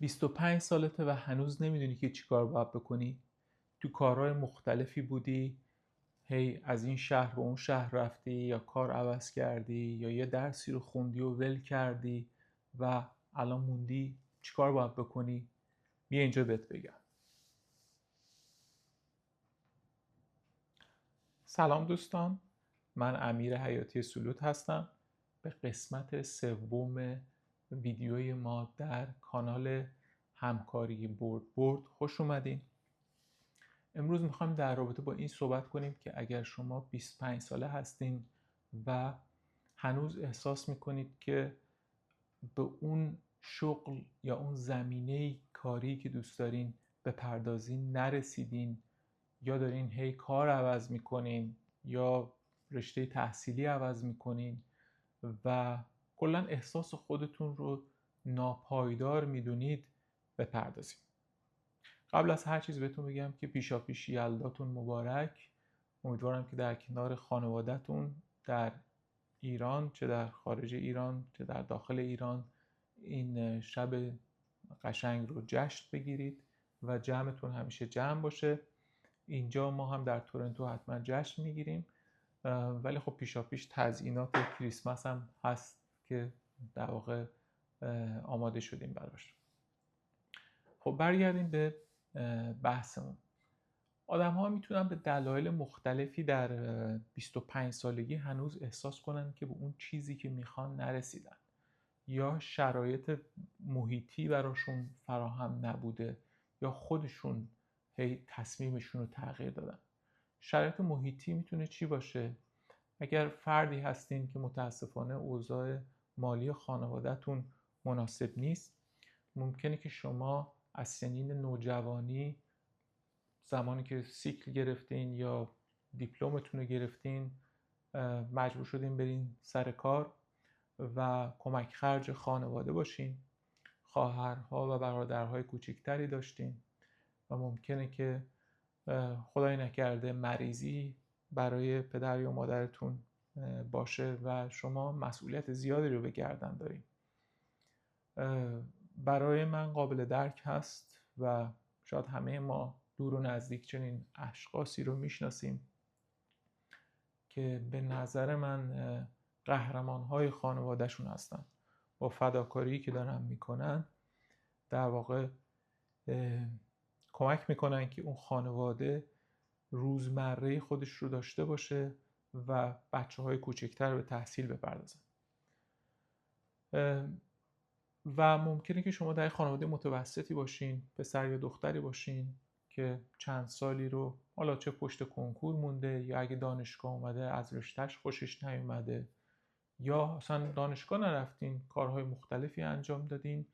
25 سالته و هنوز نمیدونی که چیکار باید بکنی. تو کارهای مختلفی بودی، هی از این شهر به اون شهر رفتی یا کار عوض کردی یا یه درسی رو خوندی و ول کردی و الان موندی چیکار باید بکنی. بیا اینجا بهت بگم. سلام دوستان، من امیر حیاتی سلوت هستم. به قسمت سوم ویدیوی ما در کانال همکاری برد خوش اومدین. امروز میخوایم در رابطه با این صحبت کنیم که اگر شما 25 ساله هستین و هنوز احساس میکنید که به اون شغل یا اون زمینه کاری که دوست دارین بپردازین نرسیدین، یا دارین هی کار عوض میکنین یا رشته تحصیلی عوض میکنین و کلا احساس خودتون رو ناپایدار میدونید، بپردازین. قبل از هر چیز بهتون بگم که پیشا پیش یلداتون مبارک. امیدوارم که در کنار خانوادهتون در ایران، چه در خارج ایران چه در داخل ایران، این شب قشنگ رو جشن بگیرید و جمعتون همیشه جمع باشه. اینجا ما هم در تورنتو حتما جشن میگیریم، ولی خب پیشا پیش تزیینات کریسمس هم هست که در واقع آماده شدیم براش. خب برگردیم به بحثمون. آدم ها میتونن به دلایل مختلفی در 25 سالگی هنوز احساس کنن که به اون چیزی که میخوان نرسیدن، یا شرایط محیطی براشون فراهم نبوده یا خودشون هی تصمیمشون رو تغییر دادن. شرایط محیطی میتونه چی باشه؟ اگر فردی هستین که متاسفانه اوضاع مالی خانوادهتون مناسب نیست، ممکنه که شما از سنین نوجوانی، زمانی که سیکل گرفتین یا دیپلمتون رو گرفتین، مجبور شدین برین سر کار و کمک خرج خانواده باشین. خواهرها و برادرهای کوچکتری داشتین و ممکنه که خدای نکرده مریضی برای پدر یا مادرتون باشه و شما مسئولیت زیادی رو به گردن دارین. برای من قابل درک هست و شاید همه ما دور و نزدیک چنین اشخاصی رو میشناسیم که به نظر من قهرمان‌های خانوادهشون هستن. با فداکاری که دارن میکنن در واقع کمک میکنن که اون خانواده روزمره خودش رو داشته باشه و بچه‌های کوچکتر به تحصیل بپردازن. و ممکنه که شما در خانواده متوسطی باشین، پسر یا دختری باشین که چند سالی رو حالا چه پشت کنکور مونده یا اگه دانشگاه اومده از رشتهش خوشش نیومده، یا اصلا دانشگاه نرفتین، کارهای مختلفی انجام دادین،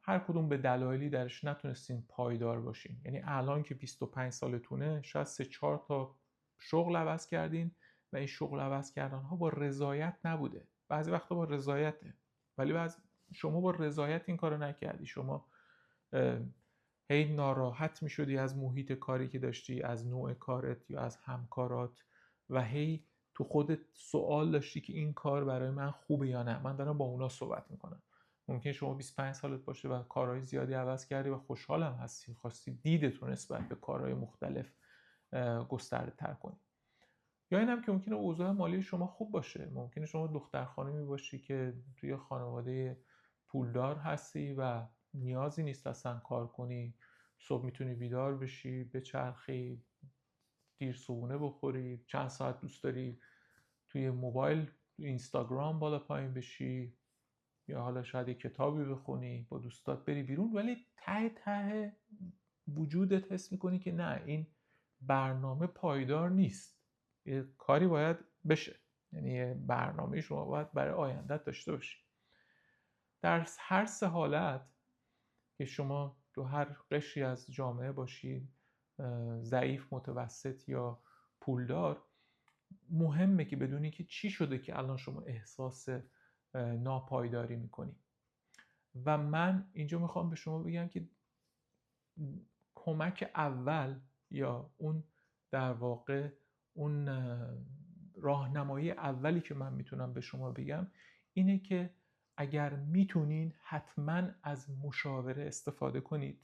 هر کدوم به دلایلی درش نتونستین پایدار باشین. یعنی الان که 25 سالتونه شاید 3-4 تا شغل عوض کردین و این شغل عوض کردن ها با رضایت نبوده. بعضی وقتا با رضایته، ولی شما با رضایت این کارو نکردی. شما هی ناراحت می شدی از محیط کاری که داشتی، از نوع کارت یا از همکارات، و هی تو خودت سوال داشتی که این کار برای من خوبه یا نه. من دارم با اونا صحبت میکنم. ممکن شما 25 سالت باشه و کارهای زیادی عوض کردی و خوشحالم هستی، خواستی دیدتون نسبت به کارهای مختلف گسترده تر کنی. یا اینم که ممکنه اوضاع مالی شما خوب باشه. ممکنه شما دختر خانمی باشی که توی خانواده پولدار هستی و نیازی نیست اصلا کار کنی. صبح میتونی بیدار بشی، بچرخی، دیر صبحونه بخوری، چند ساعت دوست داری توی موبایل اینستاگرام بالا پایین بشی، یا حالا شاید یه کتابی بخونی، با دوستات بری بیرون، ولی ته ته وجودت حس میکنی که نه، این برنامه پایدار نیست. یه کاری باید بشه. یعنی برنامه شما باید برای آیندت داشته باشی. در هر سه حالت که شما تو هر قشری از جامعه باشی، ضعیف، متوسط یا پولدار، مهمه که بدونی که چی شده که الان شما احساس ناپایداری میکنی. و من اینجا میخوام به شما بگم که کمک اول یا اون در واقع اون راهنمایی اولی که من میتونم به شما بگم اینه که اگر میتونین حتما از مشاوره استفاده کنید،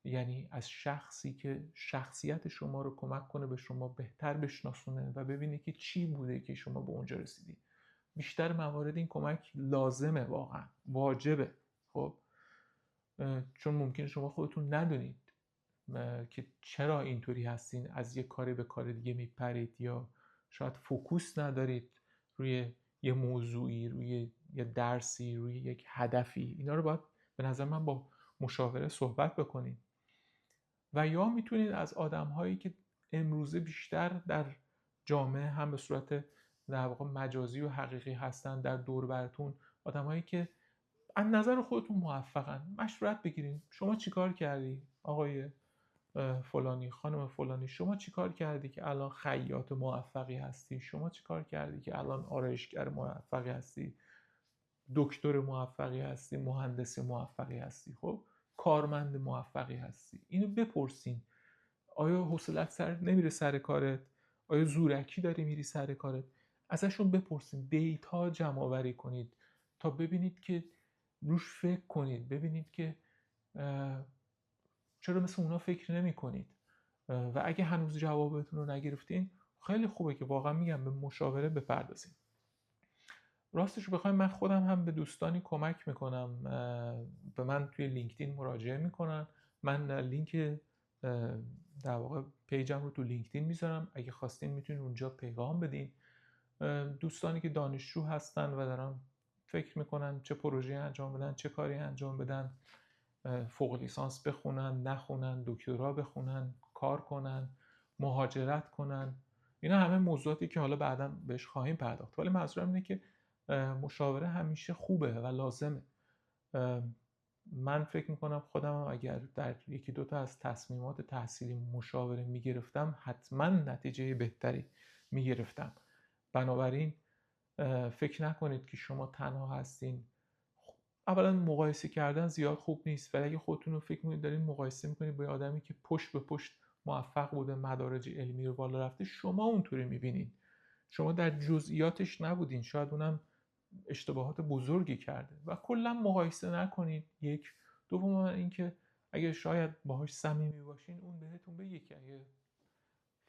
یعنی از شخصی که شخصیت شما رو کمک کنه به شما بهتر بشناسونه و ببینه که چی بوده که شما به اونجا رسیدید. بیشتر موارد این کمک لازمه، واقعا واجبه. خب چون ممکنه شما خودتون ندونید که چرا اینطوری هستین، از یک کاری به کار دیگه میپرید، یا شاید فوکوس ندارید روی یه موضوعی، روی یه درسی، روی یک هدفی. اینا رو باید به نظر من با مشاوره صحبت بکنید. و یا میتونید از آدم‌هایی که امروزه بیشتر در جامعه هم به صورت در واقع مجازی و حقیقی هستن در دور براتون، آدم‌هایی که از نظر خودتون موفقن، مشورت بگیرین. شما چیکار کردی آقای فلانی، خانم فلانی؟ شما چیکار کردی که الان خیاط موفقی هستی؟ شما چیکار کردی که الان آرایشگر موفقی هستی، دکتر موفقی هستی، مهندس موفقی هستی، خب کارمند موفقی هستی؟ اینو بپرسین. آیا حوصلت نمیره سر کارت؟ آیا زورکی داری میری سر کارت؟ ازشون بپرسین، دیتا جمع آوری کنید تا ببینید که روش فکر کنید، ببینید که چرا مثل اونا فکر نمی کنید. و اگه هنوز جوابتون رو نگرفتین، خیلی خوبه که واقعا میگم به مشاوره بپردازین. راستش رو بخوایم من خودم هم به دوستانی کمک میکنم، به من توی لینکدین مراجعه میکنن. من لینک در واقع پیجم رو تو لینکدین میذارم، اگه خواستین میتونین اونجا پیغام بدین. دوستانی که دانشجو هستن و دارن فکر میکنن چه پروژه انجام بدن، چه کاری انجام بدن، فوق لیسانس بخونن، نخونن، دکترا بخونن، کار کنن، مهاجرت کنن، اینا همه موضوعاتی که حالا بعدا بهش خواهیم پرداخت. ولی منظورم اینه که مشاوره همیشه خوبه و لازمه. من فکر میکنم خودم اگر در یکی دوتا از تصمیمات تحصیلی مشاوره میگرفتم، حتما نتیجه بهتری میگرفتم. بنابراین فکر نکنید که شما تنها هستین. اولا مقایسه کردن زیاد خوب نیست، ولی اگه خودتون رو فکر میکنید دارین مقایسه میکنید با آدمی که پشت به پشت موفق بوده، مدارج علمی رو بالا رفته، شما اونطوری میبینید، شما در جزئیاتش نبودین، شاید اونم اشتباهات بزرگی کرده. و کلا مقایسه نکنید. یک. دوم اینکه اگه شاید باهاش صمیمی باشین، اون بهتون بگه که اگه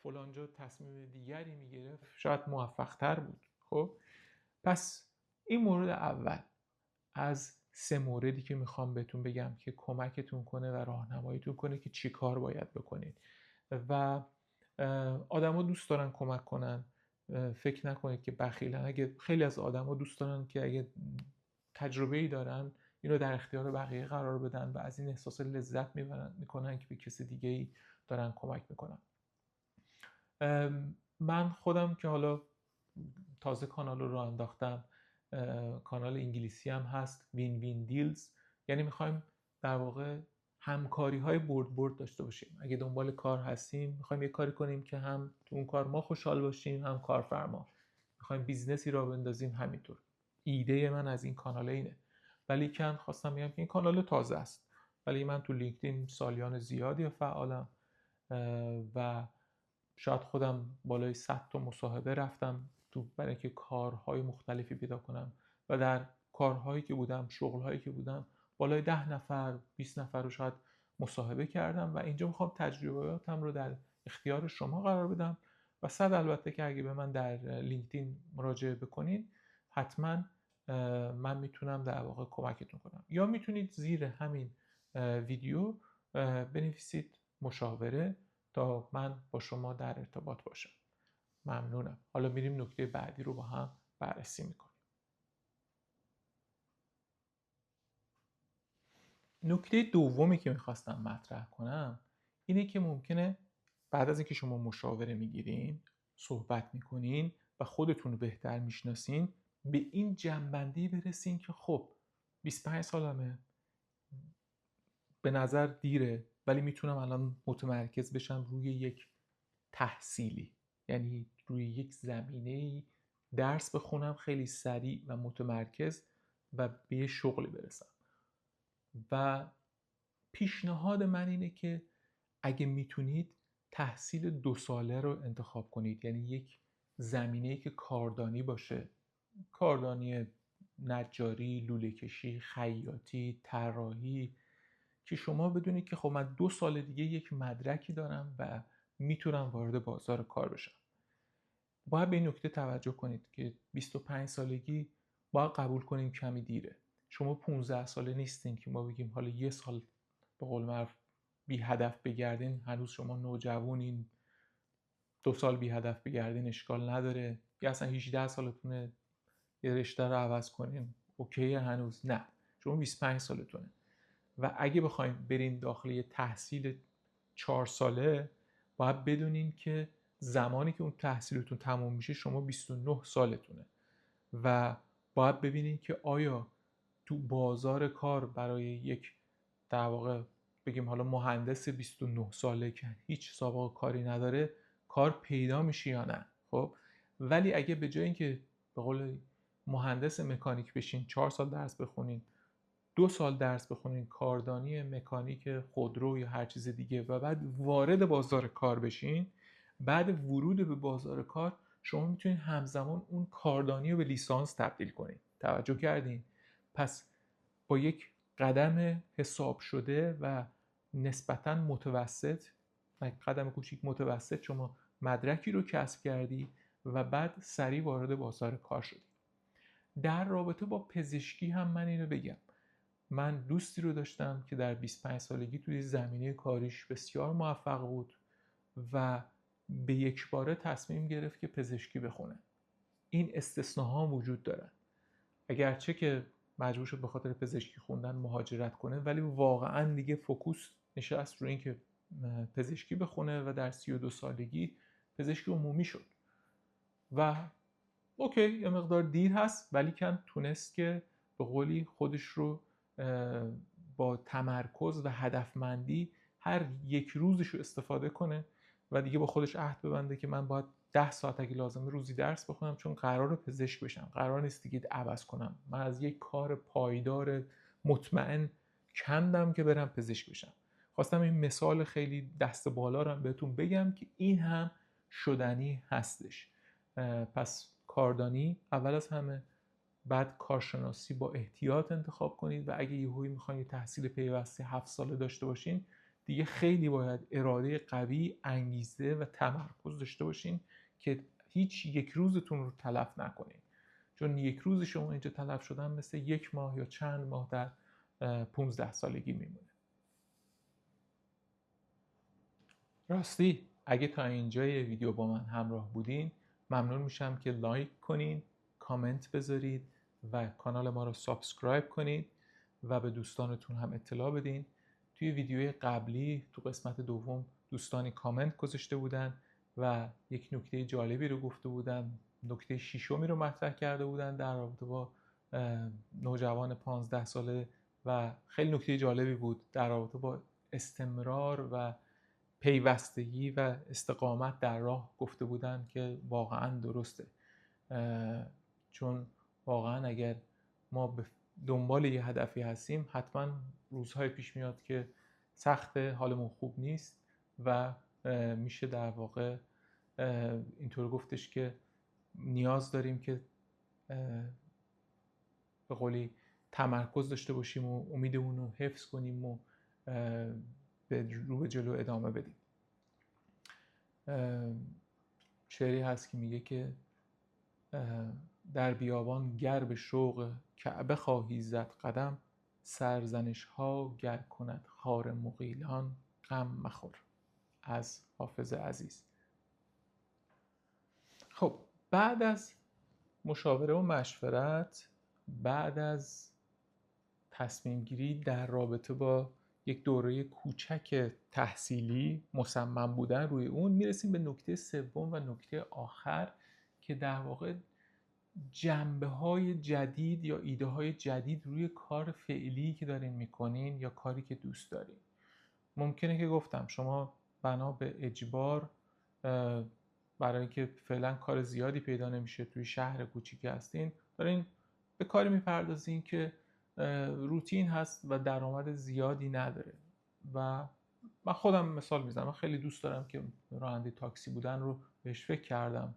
فلانجا تصمیم دیگری میگرفت شاید موفق تر بود. خب پس این مورد اول از 3 موردی که میخوام بهتون بگم که کمکتون کنه و راهنماییتون کنه که چی کار باید بکنید. و آدما دوست دارن کمک کنن، فکر نکنید که بخیلن. اگه خیلی از آدما دوست دارن که اگه تجربه‌ای دارن اینو در اختیار بقیه قرار بدن و از این احساس لذت میکنن که به کسی دیگه‌ای دارن کمک میکنن. من خودم که حالا تازه کانال رو راه انداختم، کانال انگلیسی هم هست، وین وین دیلز، یعنی میخوایم در واقع همکاری های برد داشته باشیم. اگه دنبال کار هستیم، میخوایم یه کاری کنیم که هم تو اون کار ما خوشحال باشیم، هم کارفرما. میخوایم بیزنسی را بندازیم، همینطور. ایده من از این کانال اینه. ولی کن خواستم بگم که این کانال تازه است، ولی من تو لینکدین سالیان زیادی فعالم و شاید خودم بالای 100 تا مصاحبه رفتم تو برای اینکه کارهای مختلفی پیدا کنم و در کارهایی که بودم، شغلهایی که بودم، بالای 10 نفر 20 نفر رو شاید مصاحبه کردم و اینجا میخوام تجربیاتم رو در اختیار شما قرار بدم. و البته که اگه به من در لینکدین مراجعه بکنید، حتما من میتونم در واقع کمکتون کنم. یا میتونید زیر همین ویدیو بنویسید مشاوره تا من با شما در ارتباط باشم. ممنونم. حالا میریم نکته بعدی رو با هم بررسی میکنیم. نکته دومی که میخواستم مطرح کنم اینه که ممکنه بعد از اینکه شما مشاوره میگیرین، صحبت میکنین و خودتون رو بهتر میشناسین، به این جنبندی برسین که خب 25 سالمه، به نظر دیره، ولی میتونم الان متمرکز بشم روی یک تحصیلی، یعنی روی یک زمینه‌ای درس بخونم خیلی سریع و متمرکز و به یه شغلی برسم. و پیشنهاد من اینه که اگه میتونید تحصیل 2 ساله رو انتخاب کنید، یعنی یک زمینه‌ای که کاردانی باشه، کاردانی نجاری، لوله کشی، خیاطی، طراحی، که شما بدونید که خب من 2 سال دیگه یک مدرکی دارم و میتونم وارد بازار کار بشم. باید به این نکته توجه کنید که 25 سالگی باید قبول کنیم کمی دیره. شما 15 ساله نیستین که ما بگیم حالا یه سال به قول معروف بی هدف بگردین، هنوز شما نوجوانین. 2 سال بی هدف بگردین اشکال نداره، یا اصلا 18 سالتونه یه رشته رو عوض کنین اوکی. هنوز نه، شما 25 سالتونه و اگه بخواید برین داخل یه تحصیل 4 ساله، باید بدونین که زمانی که اون تحصیلتون تموم میشه شما 29 سالتونه و باید ببینین که آیا تو بازار کار برای یک در واقع بگیم حالا مهندس 29 ساله که هیچ سابقه کاری نداره کار پیدا میشه یا نه. خب ولی اگه به جای اینکه به قول مهندس مکانیک بشین 4 سال درس بخونین، 2 سال درس بخونین کاردانی مکانیک خودرو یا هر چیز دیگه و بعد وارد بازار کار بشین، بعد ورود به بازار کار شما میتونید همزمان اون کاردانی رو به لیسانس تبدیل کنید. توجه کردین؟ پس با یک قدم حساب شده و نسبتاً متوسط، قدم کوچیک متوسط، شما مدرکی رو کسب کردی و بعد سریع وارد بازار کار شدی. در رابطه با پزشکی هم من اینو بگم، من دوستی رو داشتم که در 25 سالگی توی زمینه کاریش بسیار موفق بود و به یک باره تصمیم گرفت که پزشکی بخونه. این استثناها وجود داره، اگرچه که مجبور شد به خاطر پزشکی خوندن مهاجرت کنه، ولی واقعا دیگه فوکوس نشست روی این که پزشکی بخونه و در 32 سالگی پزشکی عمومی شد و اوکی یه مقدار دیر هست ولی کن تونست که به قولی خودش رو با تمرکز و هدفمندی هر یک روزش رو استفاده کنه و دیگه با خودش عهد ببنده که من باید 10 ساعت اگه لازمه روزی درس بخونم، چون قراره پزشک بشم، قرار نیست دیگه عوض کنم. من از یک کار پایدار مطمئن کندم که برم پزشک بشم. خواستم این مثال خیلی دست بالا رو بهتون بگم که این هم شدنی هستش. پس کاردانی اول از همه، بعد کارشناسی با احتیاط انتخاب کنید و اگه یهویی میخواید تحصیل پیوسته 7 ساله داشته باشین، دیگه خیلی باید اراده قوی، انگیزه و تمرکز داشته باشین که هیچ یک روزتون رو تلف نکنین، چون یک روز شما اینجا تلف شدن مثل 1 ماه یا چند ماه در 15 سالگی میمونه. راستی اگه تا اینجای ویدیو با من همراه بودین ممنون میشم که لایک کنین، کامنت بذارید و کانال ما رو سابسکرایب کنید و به دوستانتون هم اطلاع بدین. توی ویدیوی قبلی تو قسمت دوم دوستانی کامنت گذاشته بودن و یک نکته جالبی رو گفته بودن، نکته ششمی رو مطرح کرده بودن در رابطه با نوجوان 15 ساله و خیلی نکته جالبی بود در رابطه با استمرار و پیوستگی و استقامت در راه گفته بودن که واقعا درسته، چون واقعا اگر ما به دنبال یه هدفی هستیم حتما روزهای پیش میاد که سخت، حالمون خوب نیست و میشه در واقع اینطور گفتش که نیاز داریم که به قولی تمرکز داشته باشیم و امیدمون رو حفظ کنیم و رو به جلو ادامه بدیم. شعری هست که میگه که در بیابان گر به شوق کعبه خواهی زد قدم، سرزنش ها گر کند خار مغیلان غم مخور. از حافظ عزیز. خب بعد از مشاوره و مشورت، بعد از تصمیم گیری در رابطه با یک دوره کوچک تحصیلی، مصمم بودن روی اون، میرسیم به نکته سوم و نکته آخر که در واقع جنبه های جدید یا ایده های جدید روی کار فعلی که دارین میکنین یا کاری که دوست دارین. ممکنه که گفتم شما بنا به اجبار، برای اینکه فعلا کار زیادی پیدا نمیشه توی شهر کوچیکی هستین، دارین به کاری میپردازین که روتین هست و درآمد زیادی نداره. و من خودم مثال میزنم، من خیلی دوست دارم که راننده تاکسی بودن رو بهش فکر کردم،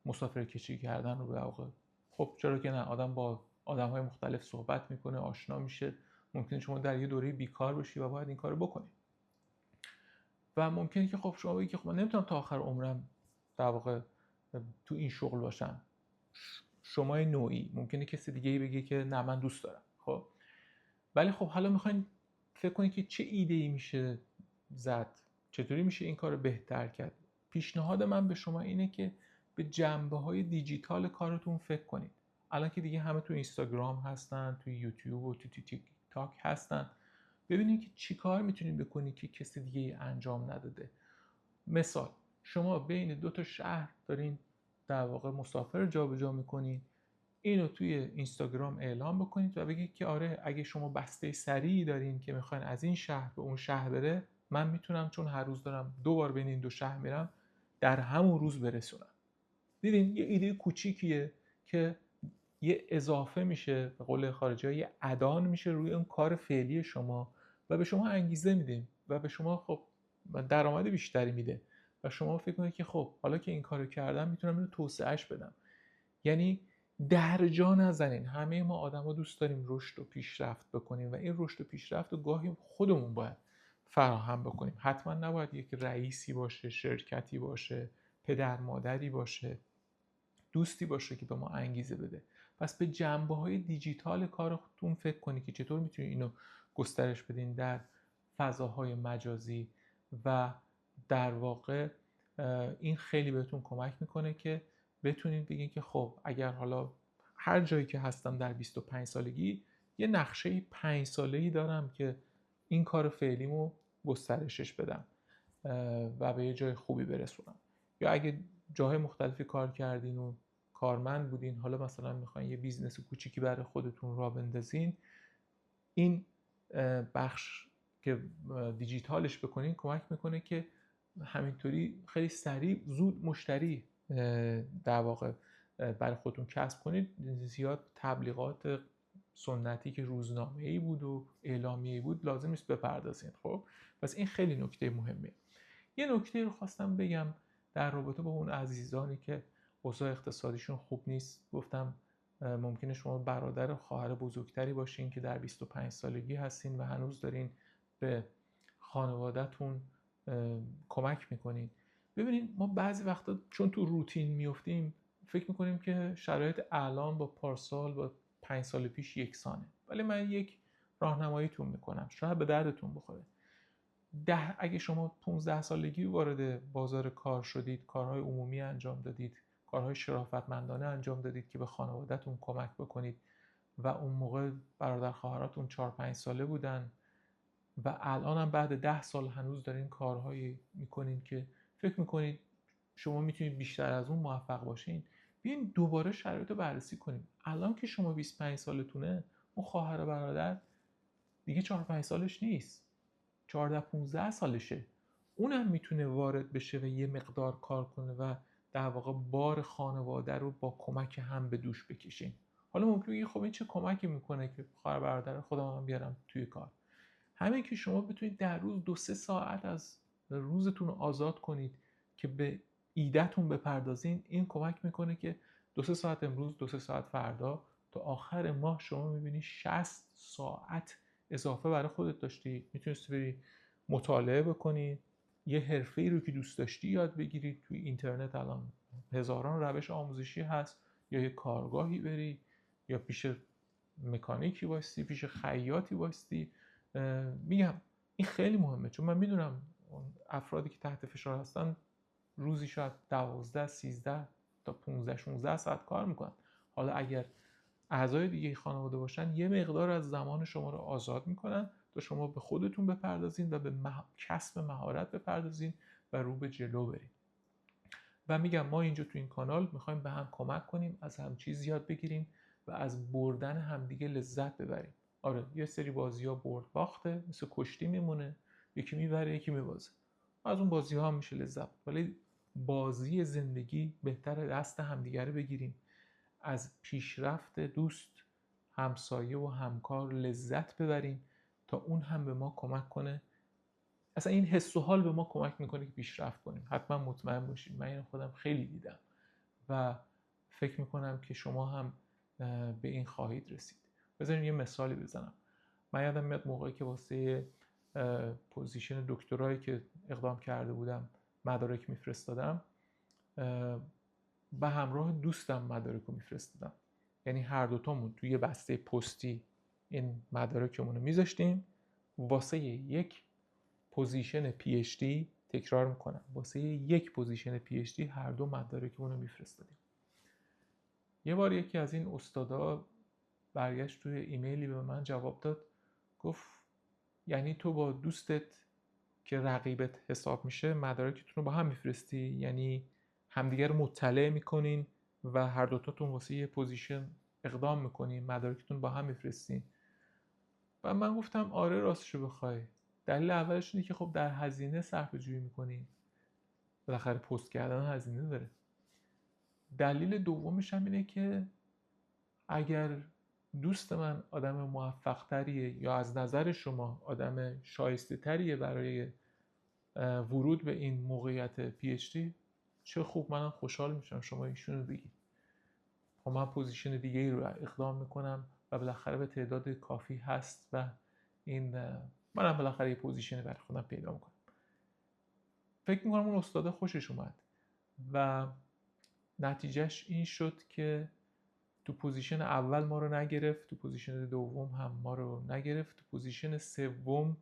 مسافر کشی کردن رو به واقع. خب چرا که نه، آدم با آدم‌های مختلف صحبت میکنه، آشنا میشه. ممکنه شما در یه دوره بیکار باشی و باید این کارو بکنی و ممکنه که خب شما بگی که خب من نمیتونم تا آخر عمرم در واقع تو این شغل باشم. شما نوعی، ممکنه کسی دیگه‌ای بگه که نه من دوست دارم. خب ولی خب حالا میخواین فکر کنید که چه ایده‌ای میشه زد، چطوری میشه این کارو بهتر کرد. پیشنهاد من به شما اینه که به جنبه‌های دیجیتال کارتون فکر کنید. الان که دیگه همه تو اینستاگرام هستن، تو یوتیوب و تو تیک تاک هستن، ببینید که چی کار میتونید بکنید که کسی دیگه انجام نداده. مثال شما بین دو تا شهر دارین در واقع مسافر جابجا میکنین، اینو توی اینستاگرام اعلام بکنید و بگید که آره اگه شما بسته سریعی دارین که میخواین از این شهر به اون شهر بره، من میتونم چون هر روز دارم 2 بار بین این دو شهر میرم در همون روز برسونم. دیدین یه ایده کوچیکیه که یه اضافه میشه، به قول خارجی‌ها یه ادان میشه روی اون کار فعلی شما و به شما انگیزه میده و به شما خب درآمد بیشتری میده و شما فکر کنید که خب حالا که این کارو کردم میتونم اینو توسعهش بدم. یعنی در جا نزنین. همه ما آدما دوست داریم رشد و پیشرفت بکنیم و این رشد و پیشرفت رو گاهی خودمون باید فراهم بکنیم. حتما نباید یک رئیسی باشه، شرکتی باشه، پدر مادری باشه، دوستی باشه که به ما انگیزه بده. پس به جنبه‌های دیجیتال کارتون فکر کنید که چطور میتونید اینو گسترش بدین در فضاهای مجازی و در واقع این خیلی بهتون کمک میکنه که بتونید بگین که خب اگر حالا هر جایی که هستم در 25 سالگی یه نقشه 5 ساله‌ای دارم که این کار فعلیمو گسترشش بدم و به یه جای خوبی برسونم. یا اگه جاهای مختلفی کار کردین و کارمند بودین، حالا مثلا میخواین یه بیزنس کوچیکی برای خودتون راه بندازین، این بخش که دیجیتالش بکنین کمک میکنه که همینطوری خیلی سریع زود مشتری در واقع برای خودتون کسب کنید. زیاد تبلیغات سنتی که روزنامه‌ای بود و اعلامیه‌ای بود لازم نیست بپردازین. خب پس این خیلی نکته مهمه. یه نکته رو خواستم بگم در رابطه با اون عزیزانی که اوضاع اقتصادیشون خوب نیست. گفتم ممکنه شما برادر و خواهر بزرگتری باشین که در 25 سالگی هستین و هنوز دارین به خانواده‌تون کمک میکنین. ببینید ما بعضی وقتا چون تو روتین میفتیم فکر میکنیم که شرایط الان با پارسال با 5 سال پیش یکسانه، ولی من یک راهنماییتون میکنم، شاید به دردتون بخوره. اگه شما 15 سالگی وارد بازار کار شدید، کارهای عمومی انجام دادید، کارهای شرافتمندانه انجام دادید که به خانواده‌تون کمک بکنید و اون موقع برادر خواهراتون 4-5 ساله بودن و الان هم بعد 10 سال هنوز دارین کارهایی میکنین که فکر میکنید شما میتونید بیشتر از اون موفق باشین، بیاین دوباره شرایط رو بررسی کنیم. الان که شما 25 سالتونه، اون خواهر برادر دیگه 4-5 سالش نیست، 14-15 سالشه. اونم میتونه وارد بشه و یه مقدار کار کنه و در واقع بار خانواده رو با کمک هم به دوش بکشین. حالا ممکنه بگی خب این چه کمکی میکنه که خواهر برادر خودم هم بیارم توی کار؟ همین که شما بتونید در روز 2-3 ساعت از روزتون رو آزاد کنید که به ایده‌تون بپردازین، این کمک میکنه که 2-3 ساعت امروز، 2-3 ساعت فردا، تا آخر ماه شما میبینی 60 ساعت اضافه برای خودت داشتی. میتونستی بری مطالعه بکنی، یه حرفه‌ای رو که دوست داشتی یاد بگیری. توی اینترنت الان هزاران روش آموزشی هست، یا یه کارگاهی بری، یا پیش مکانیکی واستی، پیش خیاطی واستی. میگم این خیلی مهمه، چون من میدونم افرادی که تحت فشار هستن روزی شاید 12 13 تا 15 16 ساعت کار میکنن. حالا اگر اعضای دیگه خانواده باشن یه مقدار از زمان شما رو آزاد میکنن تا شما به خودتون بپردازین و به کسب مهارت بپردازین و رو به جلو برین. و میگم ما اینجا تو این کانال میخوایم به هم کمک کنیم، از هم چیز یاد بگیریم و از بردن همدیگه لذت ببریم. آره یه سری بازی‌ها برد باخته، مثل کشتی میمونه، یکی میبره یکی میبازه، از اون بازی‌ها هم میشه لذت، ولی بازی زندگی بهتره دست همدیگه رو بگیریم، از پیشرفت دوست، همسایه و همکار لذت ببریم تا اون هم به ما کمک کنه. اصلا این حس و حال به ما کمک میکنه که پیشرفت کنیم. حتما مطمئن باشید من این خودم خیلی دیدم و فکر میکنم که شما هم به این خواهید رسید. بذارین یه مثالی بزنم. من یادم میاد موقعی که واسه پوزیشن دکترایی که اقدام کرده بودم مدارک میفرستادم، به همراه دوستم مدارک رو میفرستادم. یعنی هر دوتامون توی یه بسته پستی این مدارکمون رو میذاشتیم واسه یک پوزیشن پی اچ دی. تکرار میکنم، واسه یک پوزیشن پی اچ دی هر دو مدارکمون رو میفرستادیم. یه بار یکی از این استادا برگشت توی ایمیلی به من جواب داد، گفت یعنی تو با دوستت که رقیبت حساب میشه مدارکتون رو با هم میفرستی؟ یعنی همدیگر رو مطلع میکنین و هر دوتاتون واسه یه پوزیشن اقدام میکنین، مدارکتون با هم میفرستین؟ و من گفتم آره راستشو بخوای. دلیل اولش اینه که خب در هزینه صرفه جویی میکنین، بالاخره پست کردن هزینه داره. دلیل دومش هم اینه که اگر دوست من آدم موفق تریه یا از نظر شما آدم شایسته تریه برای ورود به این موقعیت پی اچ دی، چه خوب، منم خوشحال میشم شما ایشونو بگید. خب من پوزیشن دیگه ای رو اقدام میکنم و بالاخره به تعداد کافی هست و این منم بالاخره یه پوزیشن برای خودم پیدا میکنم. فکر میکنم اون استاده خوشش اومد و نتیجهش این شد که تو پوزیشن اول ما رو نگرفت، تو پوزیشن دوم هم ما رو نگرفت، تو پوزیشن سوم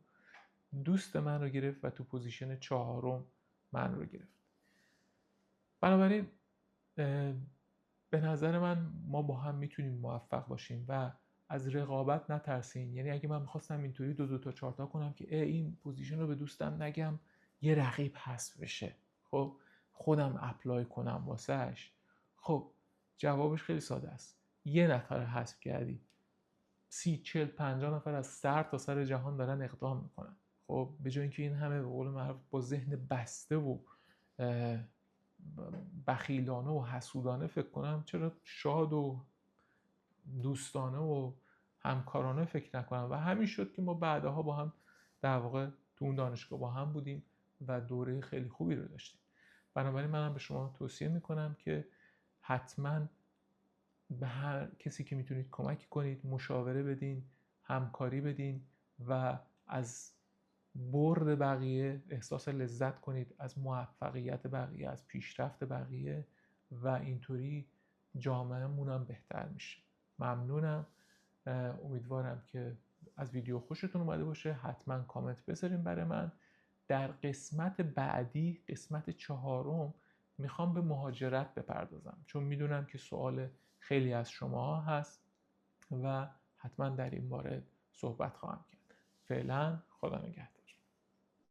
دوست من رو گرفت و تو پوزیشن چهارم من رو گرفت. بنابراین به نظر من ما با هم میتونیم موفق باشیم و از رقابت نترسین. یعنی اگه من میخواستم اینطوری دو تا 4 تا کنم که این پوزیشن رو به دوستم نگم یه رقیب حذف بشه، خب خودم اپلای کنم واسهش، خب جوابش خیلی ساده است. یه نفر حذف کردی، 30 40 50 نفر از سر تا سر جهان دارن اقدام میکنن. خب به جای اینکه این همه به قول معروف با ذهن بسته و بخیلانه و حسودانه فکر کنم، چرا شاد و دوستانه و همکارانه فکر نکنم؟ و همین شد که ما بعدها با هم در واقع تو اون دانشگاه با هم بودیم و دوره خیلی خوبی رو داشتیم. بنابراین منم به شما توصیه میکنم که حتما به هر کسی که میتونید کمک کنید، مشاوره بدین، همکاری بدین و از برد بقیه احساس لذت کنید، از موفقیت بقیه، از پیشرفت بقیه و اینطوری جامعه‌مون هم بهتر میشه. ممنونم. امیدوارم که از ویدیو خوشتون اومده باشه. حتما کامنت بذارین برای من. در قسمت بعدی، قسمت 4، میخوام به مهاجرت بپردازم، چون میدونم که سوال خیلی از شما هست و حتما در این مورد صحبت خواهم کرد. فعلا خدا نگهدار.